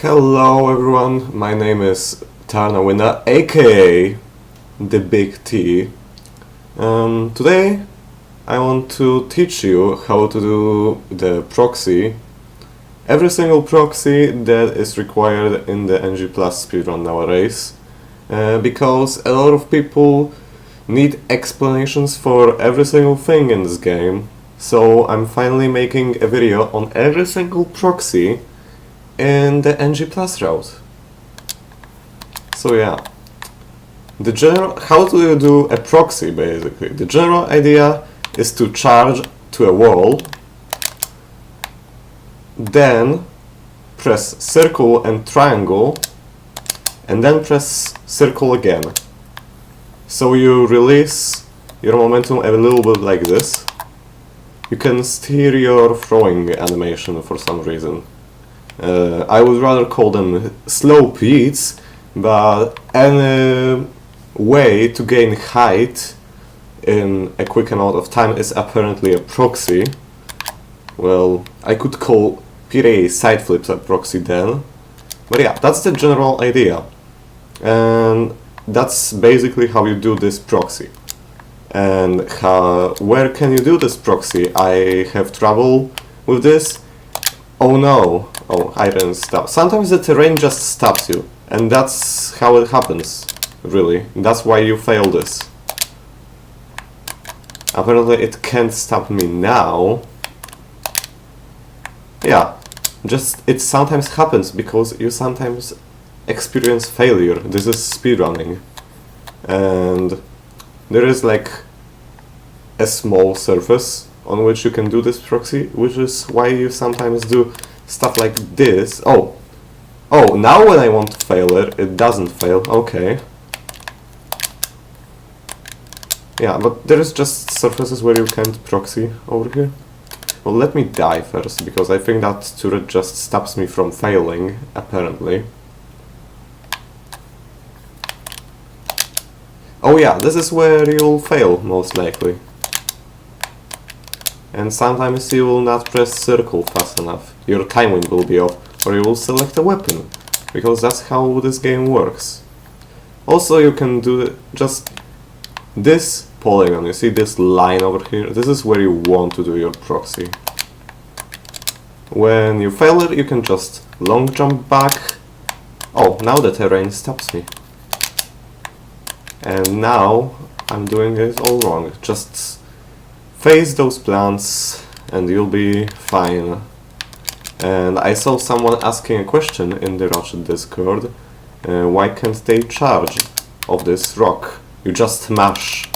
Hello everyone, my name is Tarnawina, aka the Big T. Today I want to teach you how to do the proxy, every single proxy that is required in the NG Plus speedrun nowadays, because a lot of people need explanations for every single thing in this game, so I'm finally making a video on every single proxy in the NG Plus route. So yeah, how do you do a proxy basically? The general idea is to charge to a wall, then press circle and triangle, and then press circle again. So you release your momentum a little bit like this. You can steer your throwing animation for some reason. I would rather call them slow peats, but any way to gain height in a quick amount of time is apparently a proxy. Well, I could call Pirate side flips a proxy then, but yeah, that's the general idea, and that's basically how you do this proxy. And where can you do this proxy? I have trouble with this. Oh no! Oh, I didn't stop. Sometimes the terrain just stops you, and that's how it happens, really. That's why you fail this. Apparently it can't stop me now. Yeah, just it sometimes happens because you sometimes experience failure. This is speedrunning. And there is like a small surface on which you can do this proxy, which is why you sometimes do stuff like this. Oh, now when I want to fail it, it doesn't fail. Okay. Yeah, but there is just surfaces where you can't proxy over here. Well, let me die first, because I think that turret just stops me from failing, apparently. Oh yeah, this is where you'll fail, most likely. And sometimes you will not press circle fast enough. Your timing will be off, or you will select a weapon, because that's how this game works. Also, you can do just this polygon. You see this line over here? This is where you want to do your proxy. When you fail it, you can just long jump back. Oh, now the terrain stops me. And now I'm doing it all wrong. Just face those plants and you'll be fine. And I saw someone asking a question in the Rush Discord. Why can't they charge of this rock? You just mash.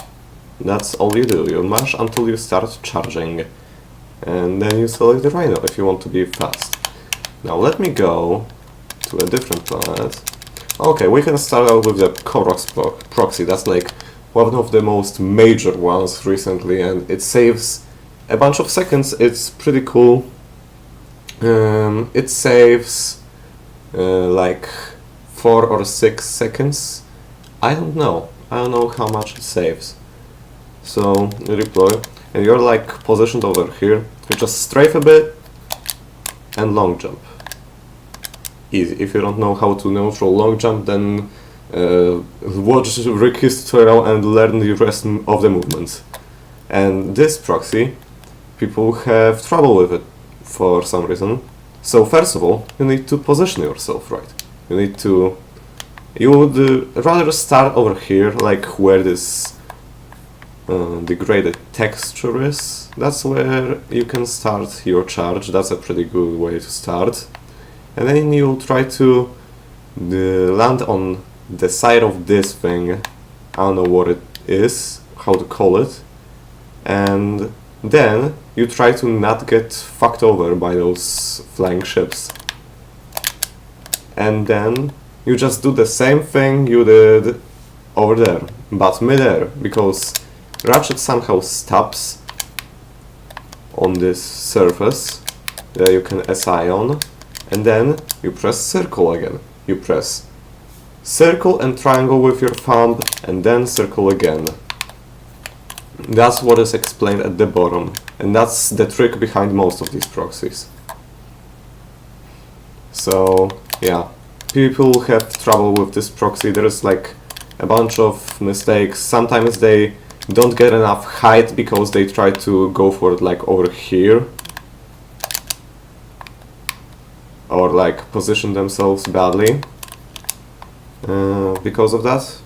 That's all you do. You mash until you start charging. And then you select the rhino if you want to be fast. Now let me go to a different planet. Okay, we can start out with the Koroks proxy. That's like one of the most major ones recently, and it saves a bunch of seconds. It's pretty cool. It saves like 4 or 6 seconds. I don't know how much it saves. So redeploy, and you're like positioned over here. You just strafe a bit and long jump. Easy. If you don't know how to neutral long jump, then watch Ricky's tutorial and learn the rest of the movements. And this proxy, people have trouble with it for some reason. So first of all, you need to position yourself right. You would rather start over here, like where this degraded texture is. That's where you can start your charge. That's a pretty good way to start. And then you'll try to land on the side of this thing. I don't know what it is, how to call it. And then you try to not get fucked over by those flying ships. And then you just do the same thing you did over there, but mid-air, because Ratchet somehow stops on this surface that you can SI on. And then you press circle again. You press circle and triangle with your thumb, and then circle again. That's what is explained at the bottom, and that's the trick behind most of these proxies. So Yeah, people have trouble with this proxy. There's like a bunch of mistakes. Sometimes they don't get enough height because they try to go for it like over here, or like position themselves badly because of that.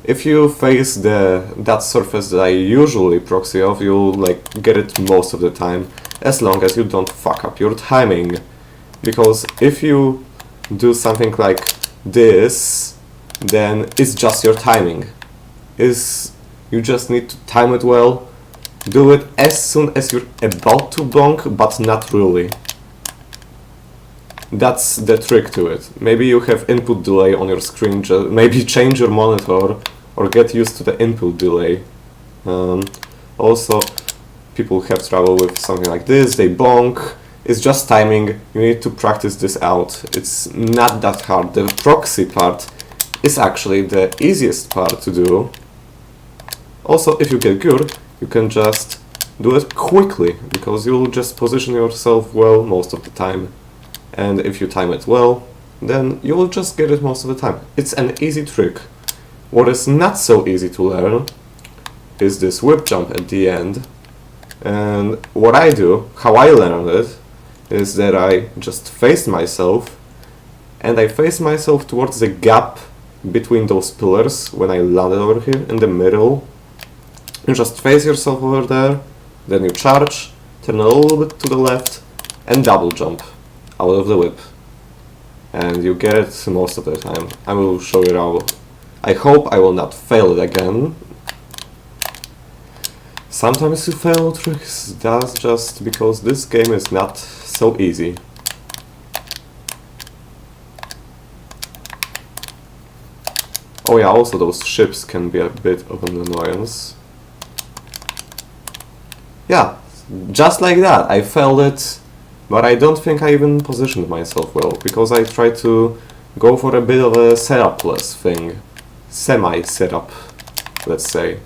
If you face that surface that I usually proxy off, you'll like get it most of the time, as long as you don't fuck up your timing. Because if you do something like this, then it's just your timing. You just need to time it well, do it as soon as you're about to bonk, but not really. That's the trick to it. Maybe you have input delay on your screen, maybe change your monitor or get used to the input delay. Also, people have trouble with something like this, they bonk. It's just timing, you need to practice this out. It's not that hard. The proxy part is actually the easiest part to do. Also, if you get good, you can just do it quickly, because you'll just position yourself well most of the time. And if you time it well, then you will just get it most of the time. It's an easy trick. What is not so easy to learn is this whip jump at the end. And what I do, how I learned it, is that I just face myself, and I face myself towards the gap between those pillars when I landed over here in the middle. You just face yourself over there, then you charge, turn a little bit to the left, and double jump out of the whip. And you get it most of the time. I will show you how. I hope I will not fail it again. Sometimes you fail tricks, that's just because this game is not so easy. Oh yeah, also those ships can be a bit of an annoyance. Yeah, just like that, I failed it, but I don't think I even positioned myself well, because I tried to go for a bit of a setup-less thing. Semi-setup, let's say.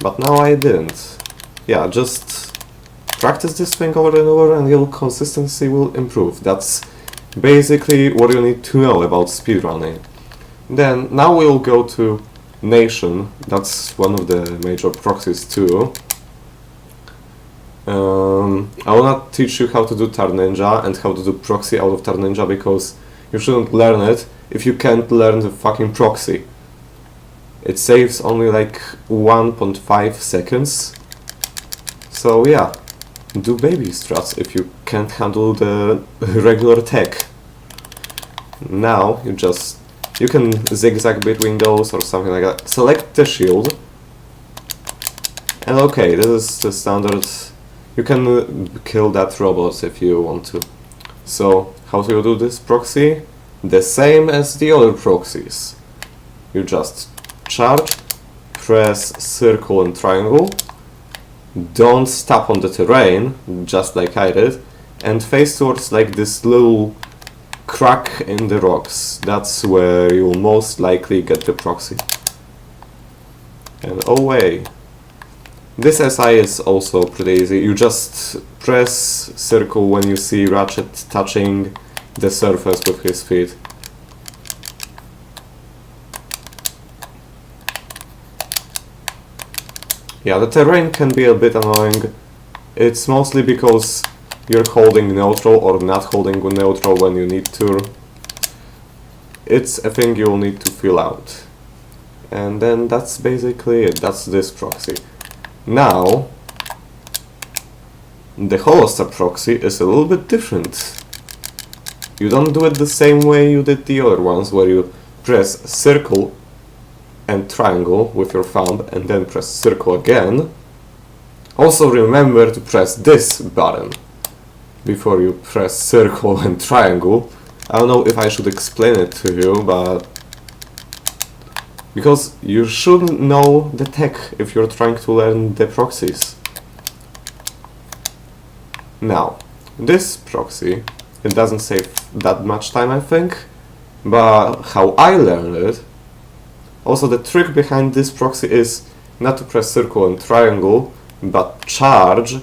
But now I didn't. Yeah, just practice this thing over and over and your consistency will improve. That's basically what you need to know about speedrunning. Then, now we'll go to Nation. That's one of the major proxies too. I will not teach you how to do Tar Ninja and how to do proxy out of Tar Ninja, because you shouldn't learn it if you can't learn the fucking proxy. It saves only like 1.5 seconds. So yeah, do baby struts if you can't handle the regular tech. Now you can zigzag between those or something like that. Select the shield. And okay, this is the standard. You can kill that robot if you want to. So, how do you do this proxy? The same as the other proxies. You just charge, press circle and triangle, don't stop on the terrain, just like I did, and face towards like this little crack in the rocks. That's where you'll most likely get the proxy. And away. This SI is also pretty easy. You just press circle when you see Ratchet touching the surface with his feet. Yeah, the terrain can be a bit annoying. It's mostly because you're holding neutral or not holding neutral when you need to. It's a thing you'll need to fill out. And then that's basically it. That's this proxy. Now, the Holostar proxy is a little bit different. You don't do it the same way you did the other ones, where you press circle and triangle with your thumb and then press circle again. Also remember to press this button before you press circle and triangle. I don't know if I should explain it to you, but because you should know the tech if you're trying to learn the proxies. Now, this proxy, it doesn't save that much time, I think, but how I learned it. Also, the trick behind this proxy is not to press circle and triangle, but charge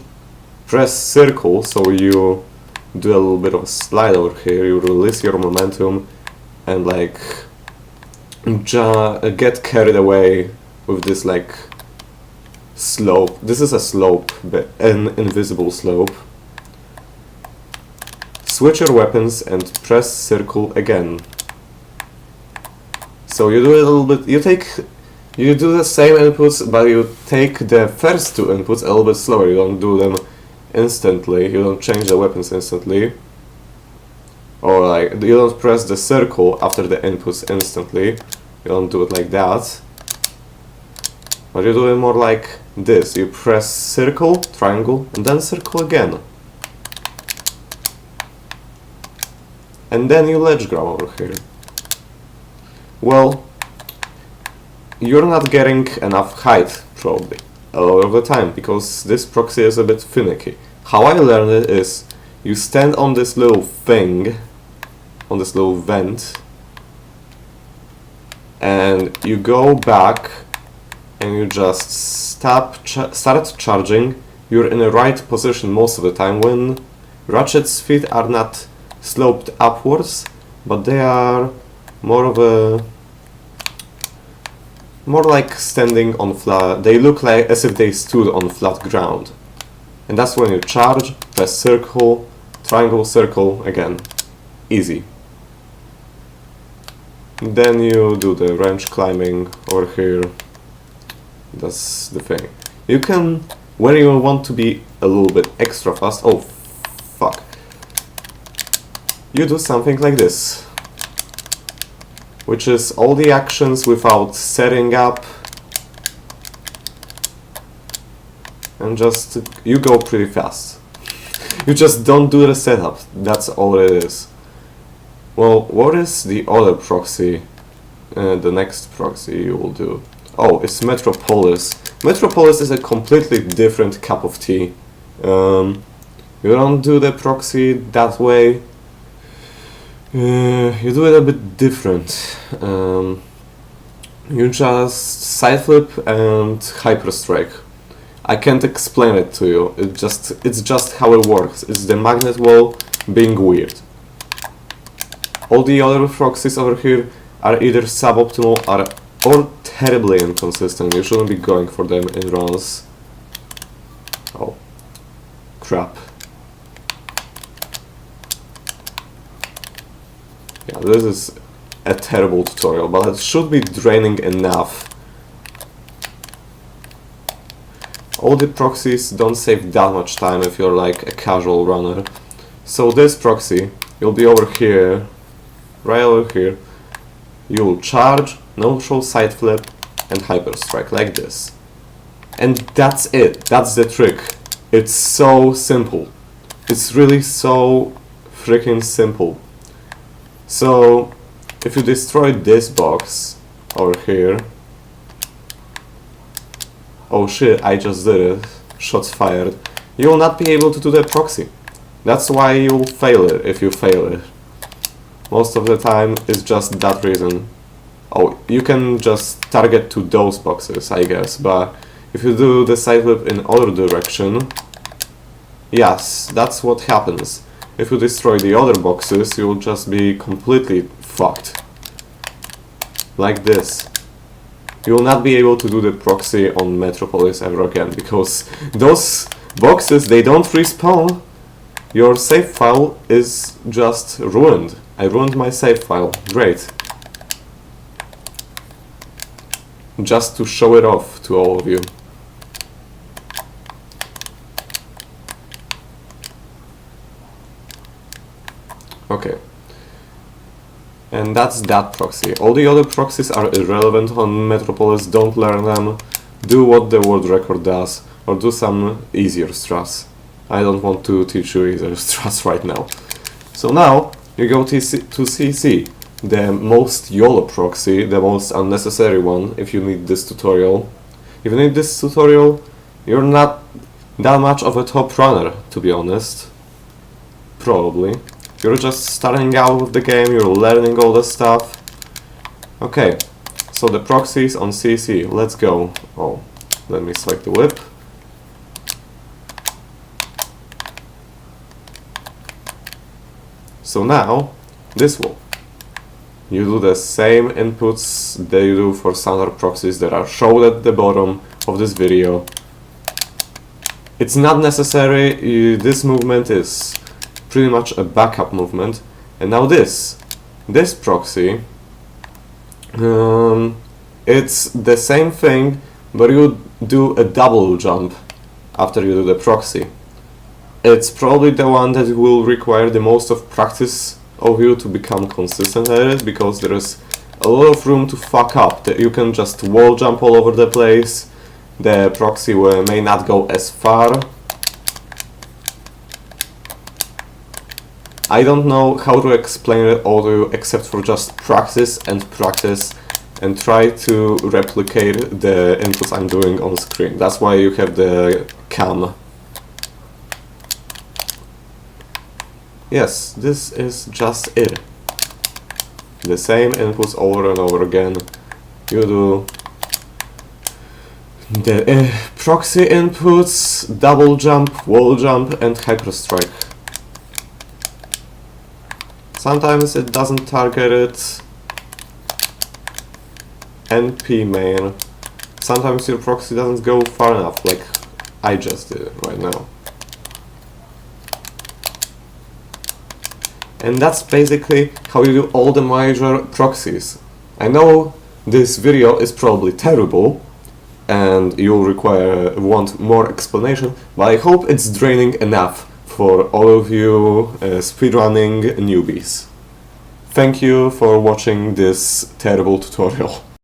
press circle, so you do a little bit of a slide over here, you release your momentum and like get carried away with this like slope. This is a slope, but an invisible slope. Switch your weapons and press circle again. So you do a little bit, you do the same inputs, but you take the first two inputs a little bit slower. You don't do them instantly, you don't change the weapons instantly. Or like, you don't press the circle after the inputs instantly. You don't do it like that. But you do it more like this. You press circle, triangle, and then circle again. And then you ledge grab over here. Well, you're not getting enough height, probably, a lot of the time, because this proxy is a bit finicky. How I learned it is, you stand on this little thing, on this little vent, and you go back, and you just start charging. You're in the right position most of the time when Ratchet's feet are not sloped upwards, but they are more like standing on flat. They look like as if they stood on flat ground. And that's when you charge, press circle, triangle, circle again. Easy. Then you do the range climbing over here. That's the thing. You can, when you want to be a little bit extra fast, oh fuck, you do something like this, which is all the actions without setting up, and just you go pretty fast. You just don't do the setup, that's all it is. Well, what is the other proxy, the next proxy you will do? Oh, it's Metropolis. Metropolis is a completely different cup of tea. You don't do the proxy that way. You do it a bit different. You just side flip and hyper strike. I can't explain it to you. It's just how it works. It's the magnet wall being weird. All the other proxies over here are either suboptimal or terribly inconsistent. You shouldn't be going for them in runs. Oh, crap. Yeah, this is a terrible tutorial, but it should be draining enough. All the proxies don't save that much time if you're like a casual runner. So this proxy, you'll be over here, right over here. You'll charge, no-show side flip, and hyper strike like this. And that's it. That's the trick. It's so simple. It's really so freaking simple. So, if you destroy this box over here... Oh shit, I just did it. Shots fired. You will not be able to do the proxy. That's why you'll fail it if you fail it. Most of the time it's just that reason. Oh, you can just target to those boxes, I guess, but if you do the side flip in other direction, yes, that's what happens. If you destroy the other boxes, you'll just be completely fucked. Like this. You will not be able to do the proxy on Metropolis ever again, because those boxes, they don't respawn. Your save file is just ruined. I ruined my save file. Great. Just to show it off to all of you. Okay. And that's that proxy. All the other proxies are irrelevant on Metropolis, don't learn them. Do what the world record does, or do some easier strats. I don't want to teach you easier strats right now. So now, you go to CC, the most YOLO proxy, the most unnecessary one if you need this tutorial. If you need this tutorial, you're not that much of a top runner, to be honest. Probably. You're just starting out with the game, you're learning all this stuff. Okay, so the proxies on CC, let's go. Oh, let me select the whip. So now, this one. You do the same inputs that you do for standard proxies that are shown at the bottom of this video. It's not necessary, this movement is pretty much a backup movement. And now this proxy, it's the same thing, but you do a double jump after you do the proxy. It's probably the one that will require the most of practice of you to become consistent at it, because there is a lot of room to fuck up. That you can just wall jump all over the place. The proxy may not go as far. I don't know how to explain it all to you except for just practice and try to replicate the inputs I'm doing on screen. That's why you have the cam. Yes, this is just it. The same inputs over and over again. You do the proxy inputs, double jump, wall jump, and hyperstrike. Sometimes it doesn't target it. NP main. Sometimes your proxy doesn't go far enough, like I just did right now. And that's basically how you do all the major proxies. I know this video is probably terrible and you'll want more explanation, but I hope it's draining enough for all of you speedrunning newbies. Thank you for watching this terrible tutorial.